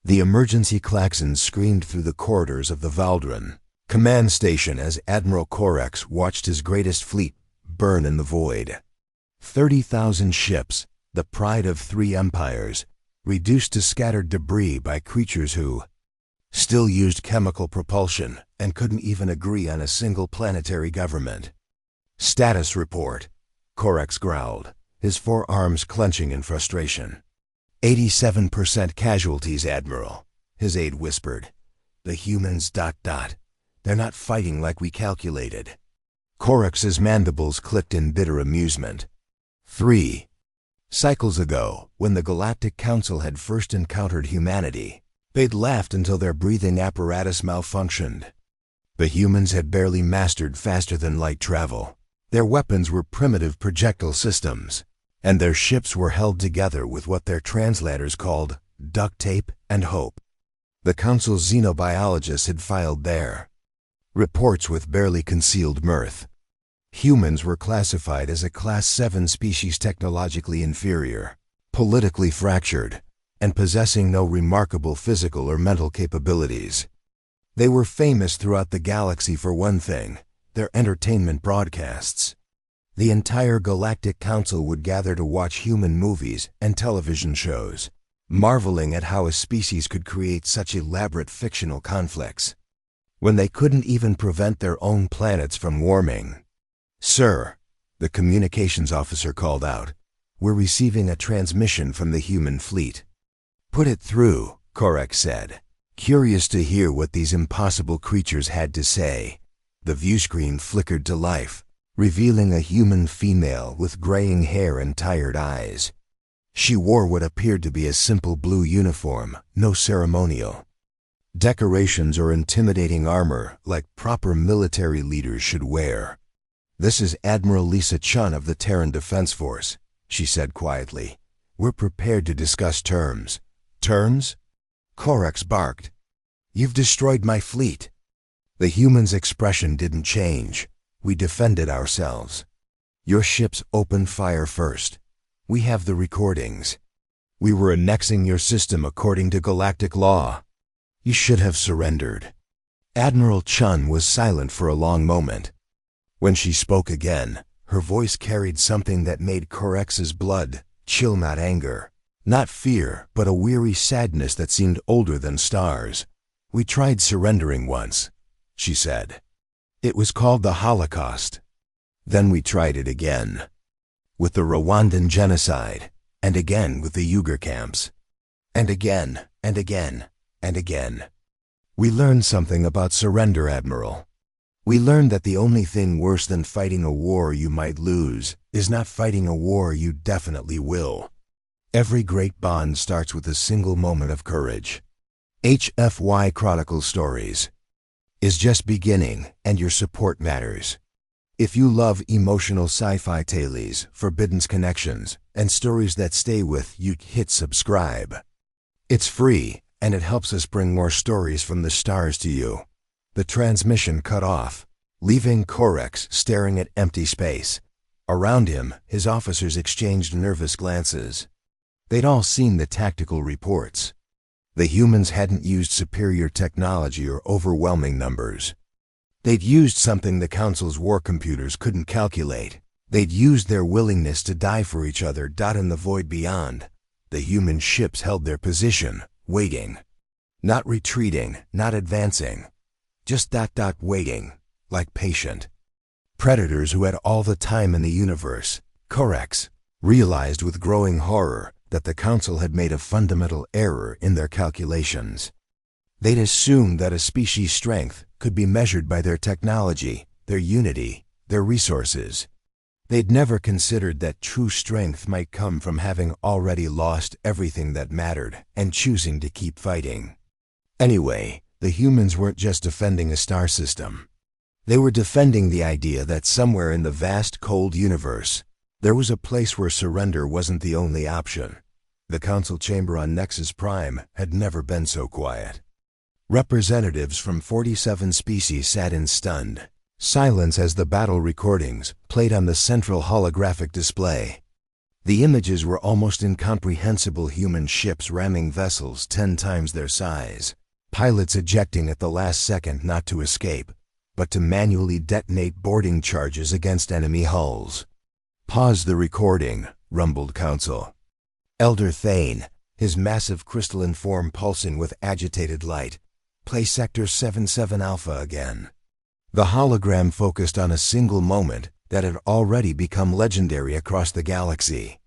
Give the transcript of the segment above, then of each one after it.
The emergency klaxons screamed through the corridors of the Valdron command station as Admiral Corex watched his greatest fleet burn in the void. 30,000 ships, the pride of 3 empires, reduced to scattered debris by creatures who still used chemical propulsion and couldn't even agree on a single planetary government. "Status report," Corex growled, his forearms clenching in frustration. 87% casualties, Admiral," his aide whispered. "The humans ... They're not fighting like we calculated." Corex's mandibles clicked in bitter amusement. 3 cycles ago, when the Galactic Council had first encountered humanity, they'd laughed until their breathing apparatus malfunctioned. The humans had barely mastered faster-than-light travel. Their weapons were primitive projectile systems, and their ships were held together with what their translators called duct tape and hope. The Council's xenobiologists had filed their reports with barely concealed mirth. Humans were classified as a Class 7 species, technologically inferior, politically fractured, and possessing no remarkable physical or mental capabilities. They were famous throughout the galaxy for one thing: their entertainment broadcasts. The entire Galactic Council would gather to watch human movies and television shows, marveling at how a species could create such elaborate fictional conflicts when they couldn't even prevent their own planets from warming. "Sir," the communications officer called out, "we're receiving a transmission from the human fleet." "Put it through," Corex said, curious to hear what these impossible creatures had to say. The viewscreen flickered to life, revealing a human female with graying hair and tired eyes. She wore what appeared to be a simple blue uniform, no ceremonial decorations or intimidating armor like proper military leaders should wear. "This is Admiral Lisa Chun of the Terran Defense Force," she said quietly. "We're prepared to discuss terms." "Terms?" Corex barked. "You've destroyed my fleet." The human's expression didn't change. "We defended ourselves. Your ships opened fire first. We have the recordings. We were annexing your system according to galactic law. You should have surrendered." Admiral Chun was silent for a long moment. When she spoke again, her voice carried something that made Corex's blood chill. Not anger, not fear, but a weary sadness that seemed older than stars. "We tried surrendering once," she said. "It was called the Holocaust. Then we tried it again, with the Rwandan genocide, and again with the Uyghur camps, and again, and again, and again. We learned something about surrender, Admiral. We learned that the only thing worse than fighting a war you might lose is not fighting a war you definitely will. Every great bond starts with a single moment of courage. HFY Chronicle Stories is just beginning, and your support matters. If you love emotional sci-fi tales, forbidden connections, and stories that stay with you, hit subscribe. It's free, and it helps us bring more stories from the stars to you. The transmission cut off, leaving Corex staring at empty space. Around him, his officers exchanged nervous glances. They'd all seen the tactical reports. The humans hadn't used superior technology or overwhelming numbers. They'd used something the Council's war computers couldn't calculate. They'd used their willingness to die for each other. In the void beyond, the human ships held their position, waiting. Not retreating, not advancing. Just waiting, like patient predators who had all the time in the universe. Corex realized with growing horror that the Council had made a fundamental error in their calculations. They'd assumed that a species' strength could be measured by their technology, their unity, their resources. They'd never considered that true strength might come from having already lost everything that mattered and choosing to keep fighting. Anyway, the humans weren't just defending a star system. They were defending the idea that somewhere in the vast, cold universe, there was a place where surrender wasn't the only option. The Council chamber on Nexus Prime had never been so quiet. Representatives from 47 species sat in stunned silence as the battle recordings played on the central holographic display. The images were almost incomprehensible: human ships ramming vessels 10 times their size, pilots ejecting at the last second not to escape, but to manually detonate boarding charges against enemy hulls. "Pause the recording," rumbled Council. Elder Thane, his massive crystalline form pulsing with agitated light, "Play Sector 77 Alpha again." The hologram focused on a single moment that had already become legendary across the galaxy.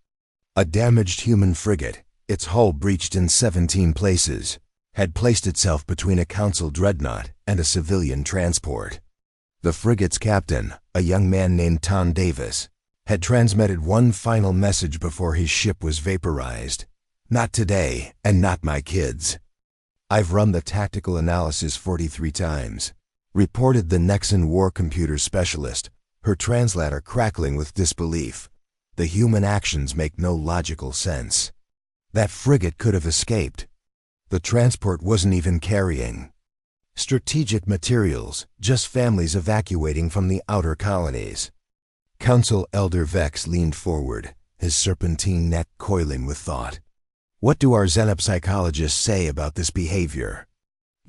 A damaged human frigate, its hull breached in 17 places, had placed itself between a Council dreadnought and a civilian transport. The frigate's captain, a young man named Tom Davis, had transmitted one final message before his ship was vaporized. "Not today, and not my kids." "I've run the tactical analysis 43 times, reported the Nexan war computer specialist, her translator crackling with disbelief. "The human actions make no logical sense. That frigate could have escaped. The transport wasn't even carrying strategic materials, just families evacuating from the outer colonies." Council Elder Vex leaned forward, his serpentine neck coiling with thought. "What do our xenopsychologists say about this behavior?"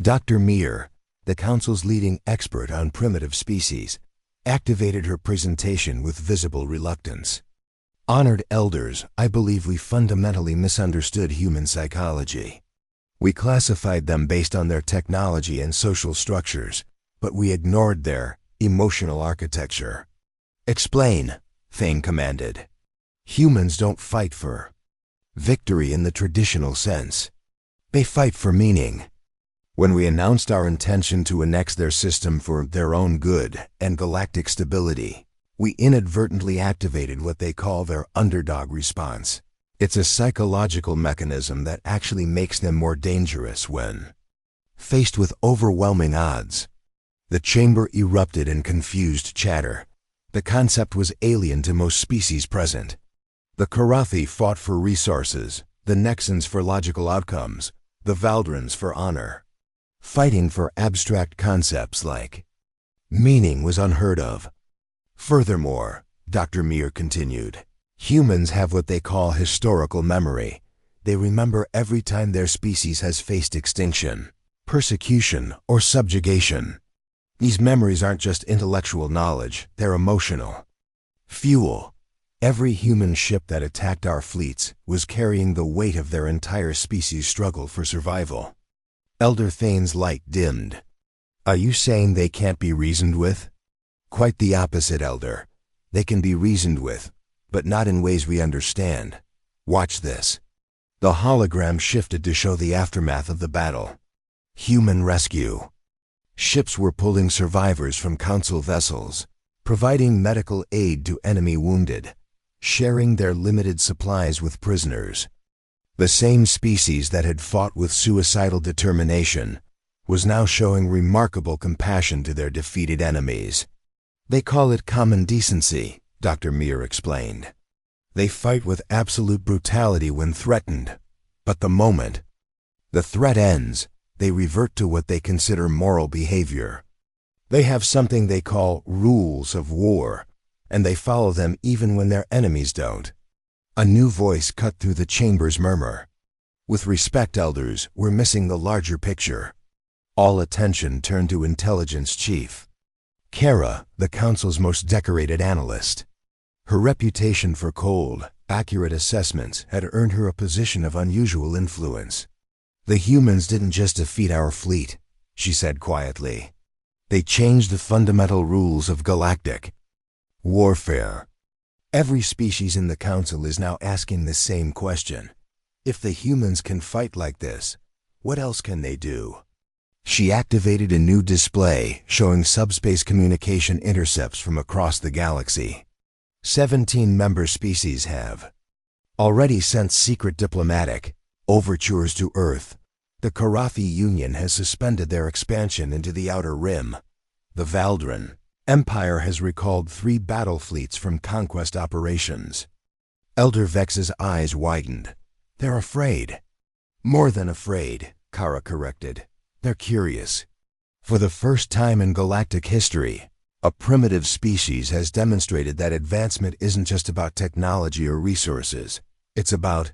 Dr. Meir, the Council's leading expert on primitive species, activated her presentation with visible reluctance. "Honored elders, I believe we fundamentally misunderstood human psychology. We classified them based on their technology and social structures, but we ignored their emotional architecture." "Explain," Thane commanded. "Humans don't fight for victory in the traditional sense. They fight for meaning. When we announced our intention to annex their system for their own good and galactic stability, we inadvertently activated what they call their underdog response. It's a psychological mechanism that actually makes them more dangerous when faced with overwhelming odds." The chamber erupted in confused chatter. The concept was alien to most species present. The Karathi fought for resources, the Nexans for logical outcomes, the Valdrans for honor. Fighting for abstract concepts like meaning was unheard of. "Furthermore," Dr. Meir continued, "humans have what they call historical memory. They remember every time their species has faced extinction, persecution, or subjugation. These memories aren't just intellectual knowledge, they're emotional. Fuel. Every human ship that attacked our fleets was carrying the weight of their entire species' struggle for survival." Elder Thane's light dimmed. "Are you saying they can't be reasoned with?" "Quite the opposite, Elder. They can be reasoned with, but not in ways we understand. Watch this." The hologram shifted to show the aftermath of the battle. Human rescue. Ships were pulling survivors from Council vessels, providing medical aid to enemy wounded, sharing their limited supplies with prisoners. The same species that had fought with suicidal determination was now showing remarkable compassion to their defeated enemies. "They call it common decency," Dr. Meir explained. "They fight with absolute brutality when threatened, but the moment the threat ends, they revert to what they consider moral behavior. They have something they call rules of war, and they follow them even when their enemies don't." A new voice cut through the chamber's murmur. "With respect, elders, we're missing the larger picture." All attention turned to Intelligence Chief Kara, the Council's most decorated analyst. Her reputation for cold, accurate assessments had earned her a position of unusual influence. "The humans didn't just defeat our fleet," she said quietly. "They changed the fundamental rules of galactic warfare." Every species in the Council is now asking the same question. If the humans can fight like this, what else can they do? She activated a new display showing subspace communication intercepts from across the galaxy. 17 member species have already sent secret diplomatic overtures to Earth. The Karathi Union has suspended their expansion into the Outer Rim. The Valdran Empire has recalled 3 battle fleets from conquest operations. Elder Vex's eyes widened. "They're afraid." "More than afraid," Kara corrected. "They're curious. For the first time in galactic history, A primitive species has demonstrated that advancement isn't just about technology or resources. It's about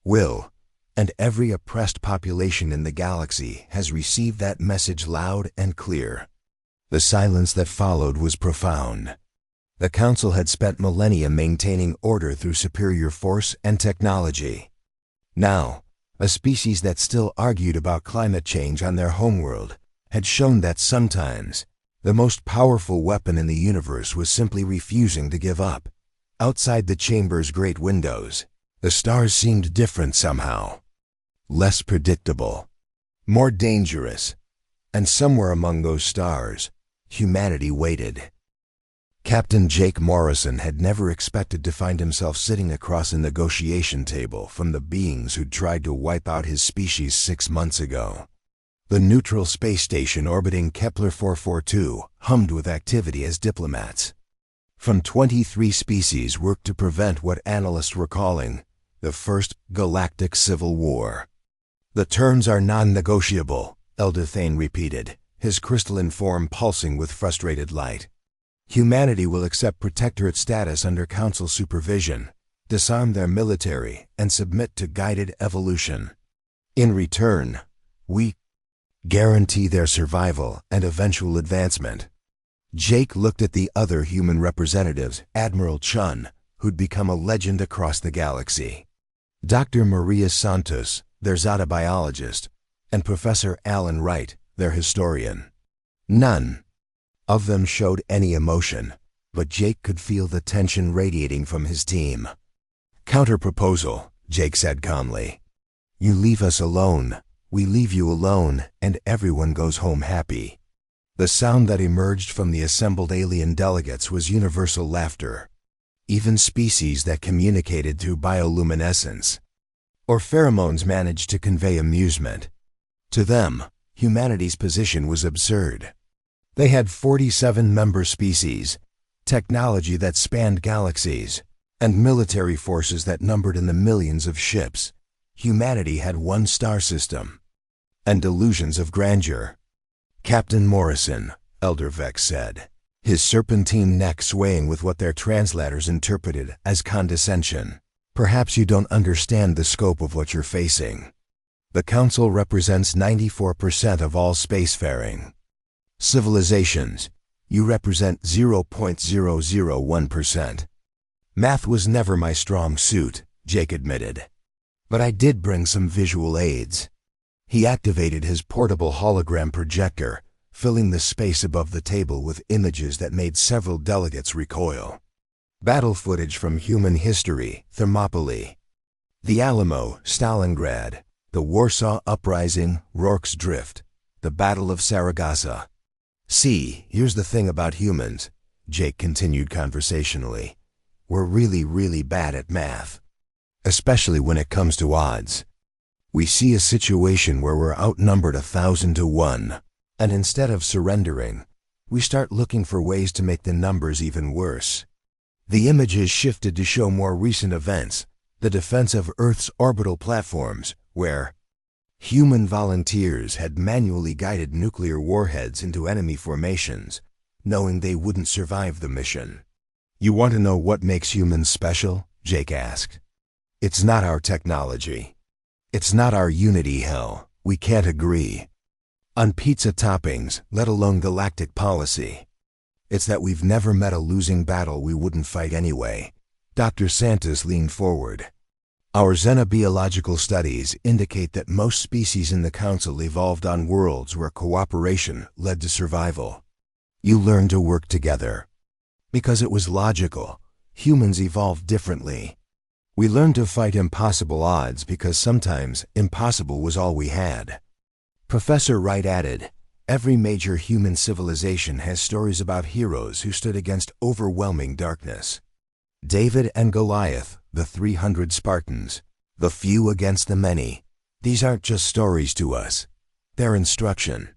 will. And every oppressed population in the galaxy has received that message loud and clear. The silence that followed was profound. The Council had spent millennia maintaining order through superior force and technology. Now, a species that still argued about climate change on their homeworld had shown that sometimes the most powerful weapon in the universe was simply refusing to give up. Outside the chamber's great windows, the stars seemed different somehow. Less predictable, more dangerous, and somewhere among those stars, humanity waited. Captain Jake Morrison had never expected to find himself sitting across a negotiation table from the beings who'd tried to wipe out his species 6 months ago. The neutral space station orbiting Kepler 442 hummed with activity as diplomats from 23 species worked to prevent what analysts were calling the First Galactic Civil War. "The terms are non-negotiable," Elder Thane repeated, his crystalline form pulsing with frustrated light. "Humanity will accept protectorate status under Council supervision, disarm their military, and submit to guided evolution. In return, we guarantee their survival and eventual advancement." Jake looked at the other human representatives, Admiral Chun, who'd become a legend across the galaxy, Dr. Maria Santos, their zotobiologist, and Professor Alan Wright, their historian. None of them showed any emotion, but Jake could feel the tension radiating from his team. "Counter-proposal," Jake said calmly. "You leave us alone, we leave you alone, and everyone goes home happy." The sound that emerged from the assembled alien delegates was universal laughter. Even species that communicated through bioluminescence or pheromones managed to convey amusement. To them, humanity's position was absurd. They had 47 member species, technology that spanned galaxies, and military forces that numbered in the millions of ships. Humanity had one star system and delusions of grandeur. "Captain Morrison," Elder Vex said, his serpentine neck swaying with what their translators interpreted as condescension, "perhaps you don't understand the scope of what you're facing. The Council represents 94% of all spacefaring civilizations. You represent 0.001%. Math was never my strong suit," Jake admitted. "But I did bring some visual aids." He activated his portable hologram projector, filling the space above the table with images that made several delegates recoil. Battle footage from human history, Thermopylae, the Alamo, Stalingrad, the Warsaw Uprising, Rorke's Drift, the Battle of Saragossa. "See, here's the thing about humans," Jake continued conversationally. "We're really bad at math, especially when it comes to odds. We see a situation where we're outnumbered 1,000 to 1, and instead of surrendering, we start looking for ways to make the numbers even worse." The images shifted to show more recent events, the defense of Earth's orbital platforms, where human volunteers had manually guided nuclear warheads into enemy formations, knowing they wouldn't survive the mission. "You want to know what makes humans special?" Jake asked. "It's not our technology. It's not our unity, hell. We can't agree on pizza toppings, let alone galactic policy. It's that we've never met a losing battle we wouldn't fight anyway." Dr. Santos leaned forward. "Our xenobiological studies indicate that most species in the Council evolved on worlds where cooperation led to survival. You learned to work together because it was logical. Humans evolved differently. We learned to fight impossible odds because sometimes impossible was all we had." Professor Wright added, "Every major human civilization has stories about heroes who stood against overwhelming darkness. David and Goliath, the 300 Spartans, the few against the many. These aren't just stories to us. They're instruction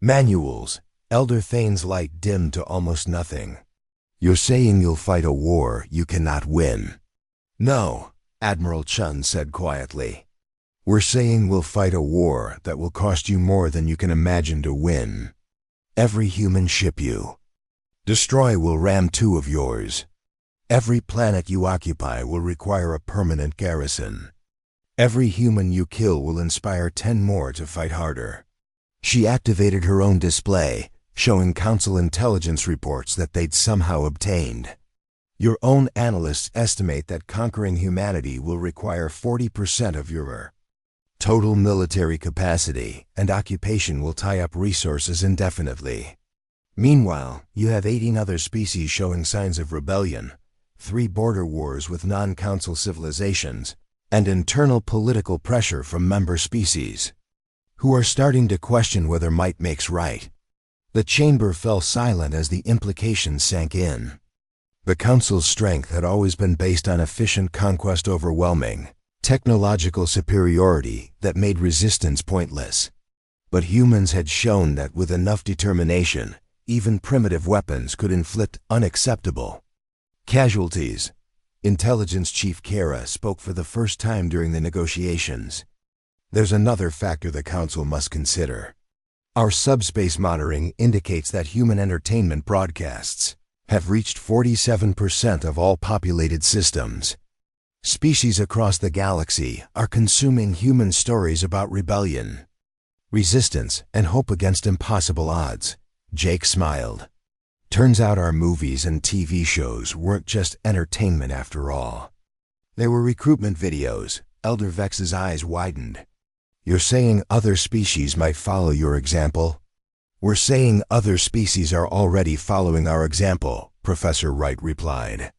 manuals." Elder Thane's light dimmed to almost nothing. "You're saying you'll fight a war you cannot win." "No," Admiral Chun said quietly. "We're saying we'll fight a war that will cost you more than you can imagine to win. Every human ship you Destroy will ram 2 of yours. Every planet you occupy will require a permanent garrison. Every human you kill will inspire 10 more to fight harder. She activated her own display, showing Council intelligence reports that they'd somehow obtained. Your own analysts estimate that conquering humanity will require 40% of your total military capacity, and occupation will tie up resources indefinitely. Meanwhile, you have 18 other species showing signs of rebellion, 3 border wars with non-Council civilizations, and internal political pressure from member species, who are starting to question whether might makes right. The chamber fell silent as the implications sank in. The Council's strength had always been based on efficient conquest, overwhelming technological superiority that made resistance pointless. But humans had shown that with enough determination, even primitive weapons could inflict unacceptable casualties. Intelligence Chief Kara spoke for the first time during the negotiations. There's another factor the Council must consider. Our subspace monitoring indicates that human entertainment broadcasts have reached 47% of all populated systems. Species across the galaxy are consuming human stories about rebellion, resistance, and hope against impossible odds. Jake smiled. Turns out our movies and TV shows weren't just entertainment after all. They were recruitment videos. Elder Vex's eyes widened. You're saying other species might follow your example? We're saying other species are already following our example, Professor Wright replied.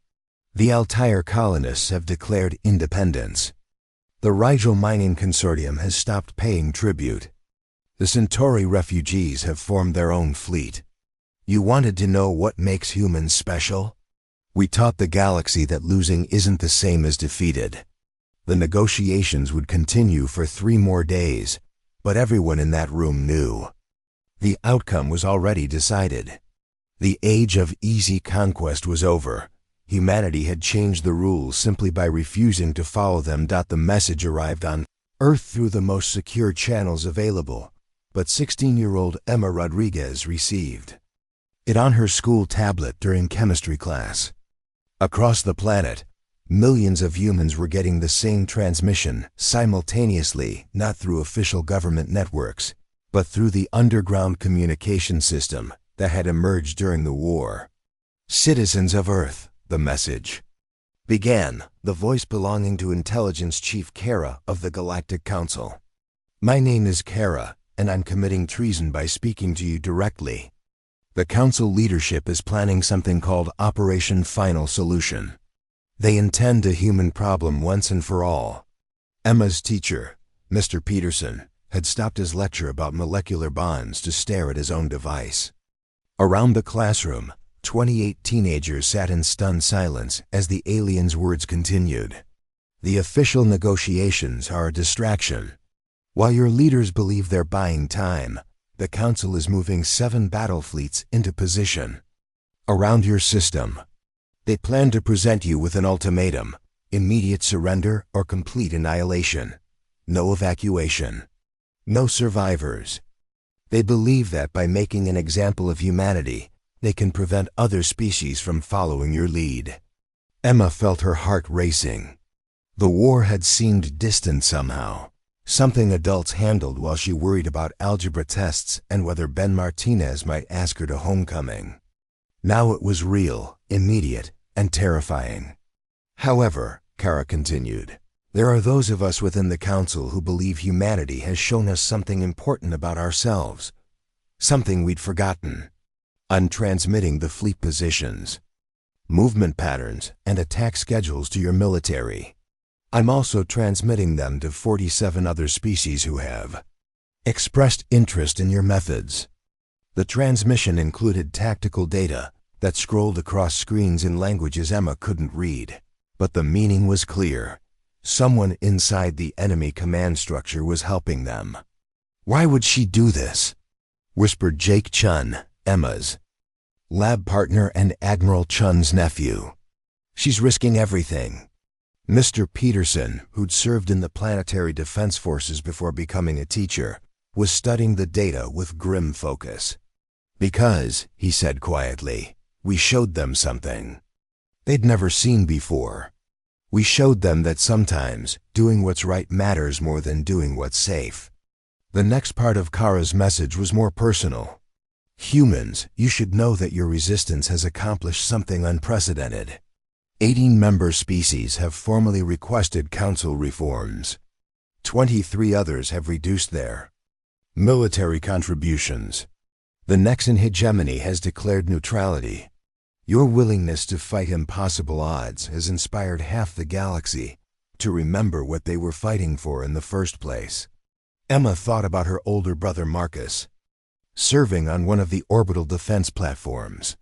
The Altair colonists have declared independence. The Rigel Mining Consortium has stopped paying tribute. The Centauri refugees have formed their own fleet. You wanted to know what makes humans special? We taught the galaxy that losing isn't the same as defeated. The negotiations would continue for 3 more days, but everyone in that room knew. The outcome was already decided. The age of easy conquest was over. Humanity had changed the rules simply by refusing to follow them. The message arrived on Earth through the most secure channels available, but 16-year-old Emma Rodriguez received it on her school tablet during chemistry class. Across the planet, millions of humans were getting the same transmission simultaneously, not through official government networks, but through the underground communication system that had emerged during the war. Citizens of Earth, the message began, the voice belonging to Intelligence Chief Kara of the Galactic Council. My name is Kara, and I'm committing treason by speaking to you directly. The Council leadership is planning something called Operation Final Solution. They intend a human problem once and for all. Emma's teacher, Mr. Peterson, had stopped his lecture about molecular bonds to stare at his own device. Around the classroom, 28 teenagers sat in stunned silence as the alien's words continued. The official negotiations are a distraction. While your leaders believe they're buying time, the Council is moving 7 battle fleets into position around your system. They plan to present you with an ultimatum: immediate surrender or complete annihilation. No evacuation. No survivors. They believe that by making an example of humanity, they can prevent other species from following your lead. Emma felt her heart racing. The war had seemed distant somehow, something adults handled while she worried about algebra tests and whether Ben Martinez might ask her to homecoming. Now it was real, immediate, and terrifying. However, Kara continued, there are those of us within the Council who believe humanity has shown us something important about ourselves, something we'd forgotten. I'm transmitting the fleet positions, movement patterns, and attack schedules to your military. I'm also transmitting them to 47 other species who have expressed interest in your methods. The transmission included tactical data that scrolled across screens in languages Emma couldn't read, but the meaning was clear. Someone inside the enemy command structure was helping them. Why would she do this? Whispered Jake Chun, Emma's lab partner and Admiral Chun's nephew. She's risking everything. Mr. Peterson, who'd served in the Planetary Defense Forces before becoming a teacher, was studying the data with grim focus. Because, he said quietly, We showed them something they'd never seen before. We showed them that sometimes doing what's right matters more than doing what's safe. The next part of Kara's message was more personal. Humans, you should know that your resistance has accomplished something unprecedented. 18 member species have formally requested council reforms. 23 others have reduced their military contributions. The Nexan hegemony has declared neutrality. Your willingness to fight impossible odds has inspired half the galaxy to remember what they were fighting for in the first place. Emma thought about her older brother Marcus, serving on one of the orbital defense platforms.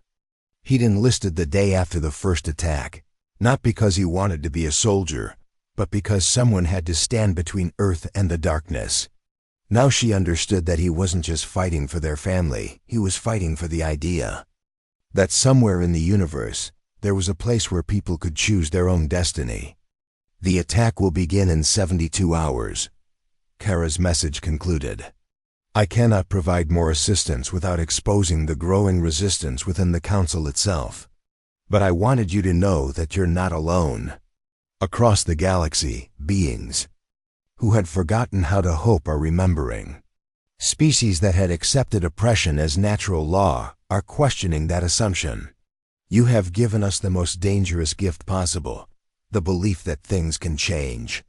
He'd enlisted the day after the first attack, not because he wanted to be a soldier, but because someone had to stand between Earth and the darkness. Now she understood that he wasn't just fighting for their family, he was fighting for the idea that somewhere in the universe, there was a place where people could choose their own destiny. The attack will begin in 72 hours, Kara's message concluded. I cannot provide more assistance without exposing the growing resistance within the Council itself. But I wanted you to know that you're not alone. Across the galaxy, beings who had forgotten how to hope are remembering. Species that had accepted oppression as natural law are questioning that assumption. You have given us the most dangerous gift possible, the belief that things can change.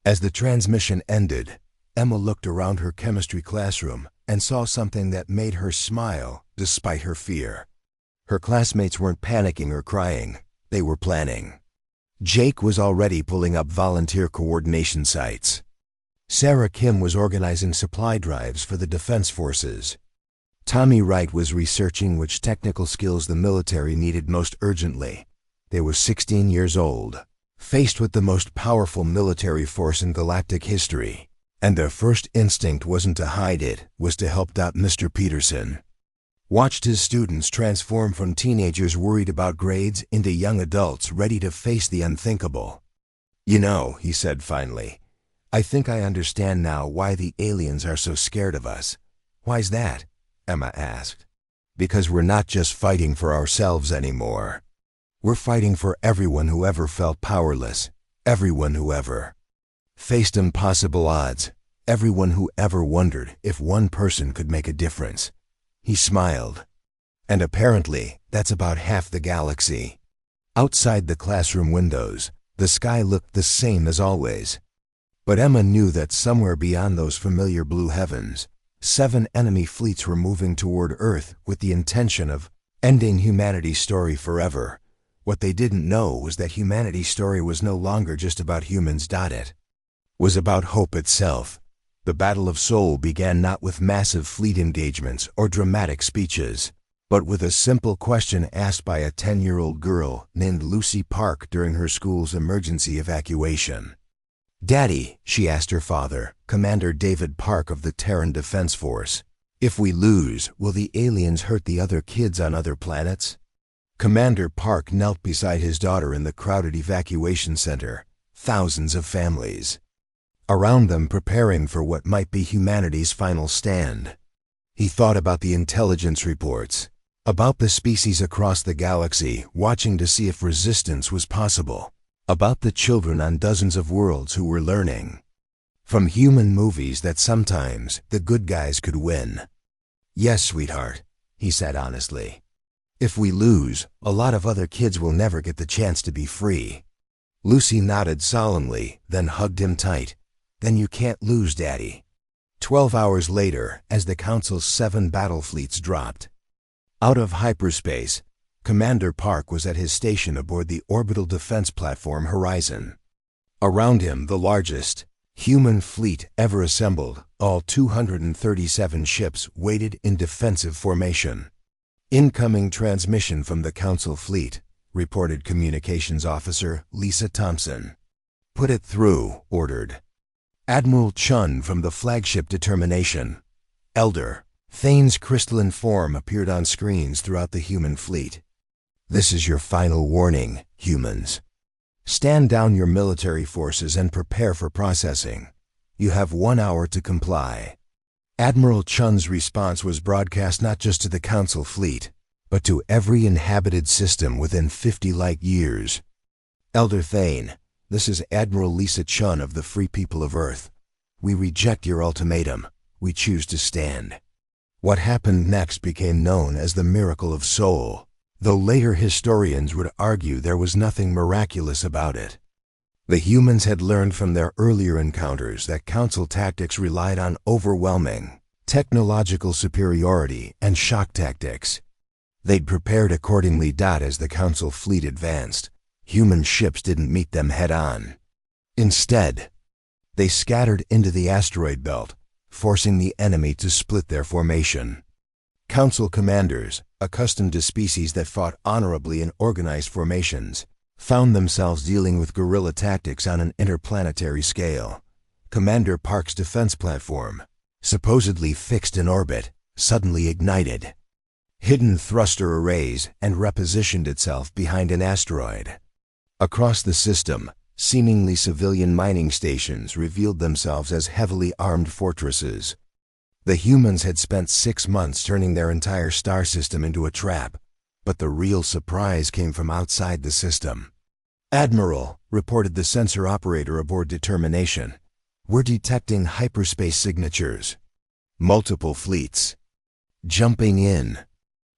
As the transmission ended, Emma looked around her chemistry classroom and saw something that made her smile despite her fear. Her classmates weren't panicking or crying, they were planning. Jake was already pulling up volunteer coordination sites. Sarah Kim was organizing supply drives for the defense forces. Tommy Wright was researching which technical skills the military needed most urgently. They were 16 years old, faced with the most powerful military force in galactic history, and their first instinct wasn't to hide it, was to help out Mr. Peterson. Watched his students transform from teenagers worried about grades into young adults ready to face the unthinkable. You know, he said finally, I think I understand now why the aliens are so scared of us. Why's that? Emma asked. Because we're not just fighting for ourselves anymore. We're fighting for everyone who ever felt powerless, everyone who ever faced impossible odds, everyone who ever wondered if one person could make a difference. He smiled. And apparently, that's about half the galaxy. Outside the classroom windows, the sky looked the same as always. But Emma knew that somewhere beyond those familiar blue heavens, 7 enemy fleets were moving toward Earth with the intention of ending humanity's story forever. What they didn't know was that humanity's story was no longer just about humans. It was about hope itself. The Battle of Seoul began not with massive fleet engagements or dramatic speeches, but with a simple question asked by a 10-year-old girl named Lucy Park during her school's emergency evacuation. Daddy, she asked her father, Commander David Park of the Terran Defense Force, if we lose, will the aliens hurt the other kids on other planets? Commander Park knelt beside his daughter in the crowded evacuation center, thousands of families around them preparing for what might be humanity's final stand. He thought about the intelligence reports, about the species across the galaxy watching to see if resistance was possible, about the children on dozens of worlds who were learning from human movies that sometimes the good guys could win. Yes, sweetheart, he said honestly. If we lose, a lot of other kids will never get the chance to be free. Lucy nodded solemnly, then hugged him tight. Then you can't lose, Daddy. 12 hours later, as the Council's 7 battle fleets dropped out of hyperspace, Commander Park was at his station aboard the orbital defense platform Horizon. Around him, the largest human fleet ever assembled, all 237 ships waited in defensive formation. Incoming transmission from the Council fleet, reported Communications Officer Lisa Thompson. Put it through, ordered Admiral Chun from the flagship Determination. Elder Thane's crystalline form appeared on screens throughout the human fleet. This is your final warning, humans. Stand down your military forces and prepare for processing. You have 1 hour to comply. Admiral Chun's response was broadcast not just to the Council fleet, but to every inhabited system within 50 light years. Elder Thane, this is Admiral Lisa Chun of the Free People of Earth. We reject your ultimatum. We choose to stand. What happened next became known as the Miracle of Soul, though later historians would argue there was nothing miraculous about it. The humans had learned from their earlier encounters that Council tactics relied on overwhelming technological superiority and shock tactics. They'd prepared accordingly. As the Council fleet advanced, human ships didn't meet them head-on. Instead, they scattered into the asteroid belt, forcing the enemy to split their formation. Council commanders, accustomed to species that fought honorably in organized formations, found themselves dealing with guerrilla tactics on an interplanetary scale. Commander Park's defense platform, supposedly fixed in orbit, suddenly ignited. Hidden thruster arrays and repositioned itself behind an asteroid. Across the system, seemingly civilian mining stations revealed themselves as heavily armed fortresses. The humans had spent 6 months turning their entire star system into a trap, but the real surprise came from outside the system. "Admiral," reported the sensor operator aboard Determination, "we're detecting hyperspace signatures. Multiple fleets. Jumping in."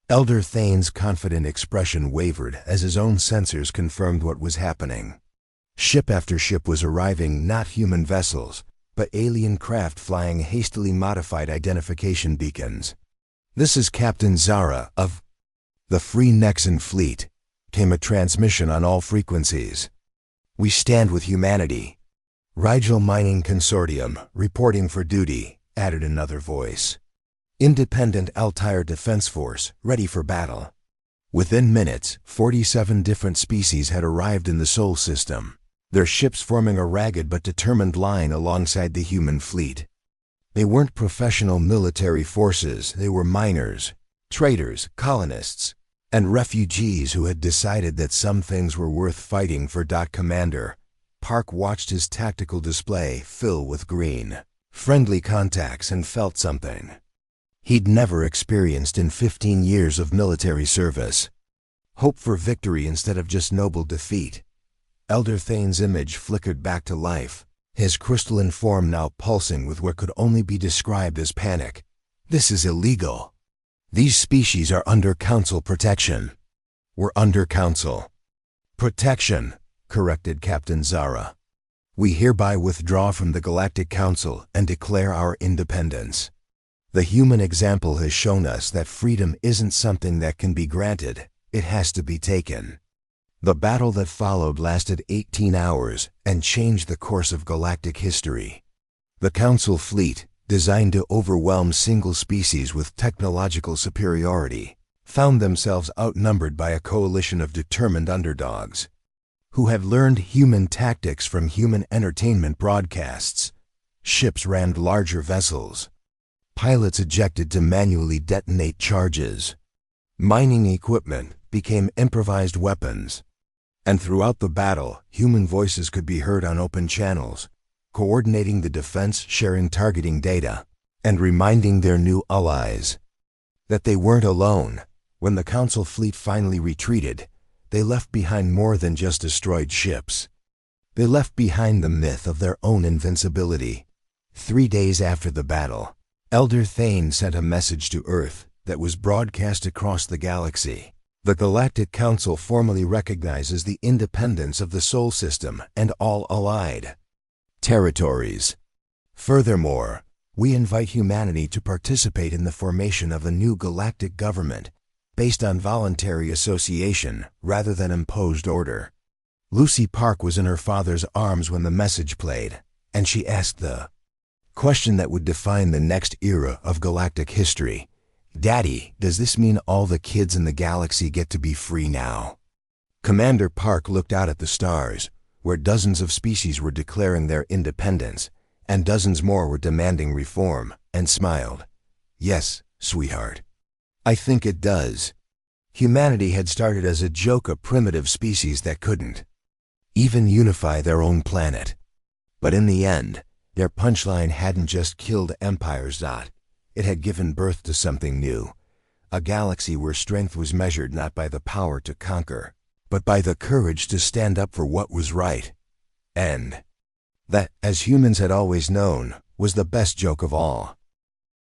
Elder Thane's confident expression wavered as his own sensors confirmed what was happening. Ship after ship was arriving, not human vessels, but alien craft flying hastily modified identification beacons. "This is Captain Zara of the Free Nexan Fleet," came a transmission on all frequencies. "We stand with humanity." "Rigel Mining Consortium, reporting for duty," added another voice. "Independent Altair Defense Force, ready for battle." Within minutes, 47 different species had arrived in the Sol system, their ships forming a ragged but determined line alongside the human fleet. They weren't professional military forces, they were miners, traders, colonists, and refugees who had decided that some things were worth fighting for. Commander Park watched his tactical display fill with green, friendly contacts and felt something he'd never experienced in 15 years of military service. Hope for victory instead of just noble defeat. Elder Thane's image flickered back to life, his crystalline form now pulsing with what could only be described as panic. "This is illegal. These species are under Council protection." "We're under Council protection," corrected Captain Zara. "We hereby withdraw from the Galactic Council and declare our independence. The human example has shown us that freedom isn't something that can be granted, it has to be taken." The battle that followed lasted 18 hours and changed the course of galactic history. The Council fleet, designed to overwhelm single species with technological superiority, found themselves outnumbered by a coalition of determined underdogs who had learned human tactics from human entertainment broadcasts. Ships rammed larger vessels. Pilots ejected to manually detonate charges. Mining equipment became improvised weapons. And throughout the battle, human voices could be heard on open channels, coordinating the defense, sharing targeting data, and reminding their new allies that they weren't alone. When the Council fleet finally retreated, they left behind more than just destroyed ships. They left behind the myth of their own invincibility. 3 days after the battle, Elder Thane sent a message to Earth that was broadcast across the galaxy. The Galactic Council formally recognizes the independence of the Sol system and all allied territories. Furthermore, we invite humanity to participate in the formation of a new galactic government based on voluntary association rather than imposed order. Lucy Park was in her father's arms when the message played, and she asked the question that would define the next era of galactic history. "Daddy, does this mean all the kids in the galaxy get to be free now?" Commander Park looked out at the stars, where dozens of species were declaring their independence, and dozens more were demanding reform, and smiled. "Yes, sweetheart. I think it does." Humanity had started as a joke, a primitive species that couldn't even unify their own planet. But in the end, their punchline hadn't just killed empires. It had given birth to something new, A galaxy where strength was measured not by the power to conquer, but by the courage to stand up for what was right. And that, as humans had always known, was the best joke of all.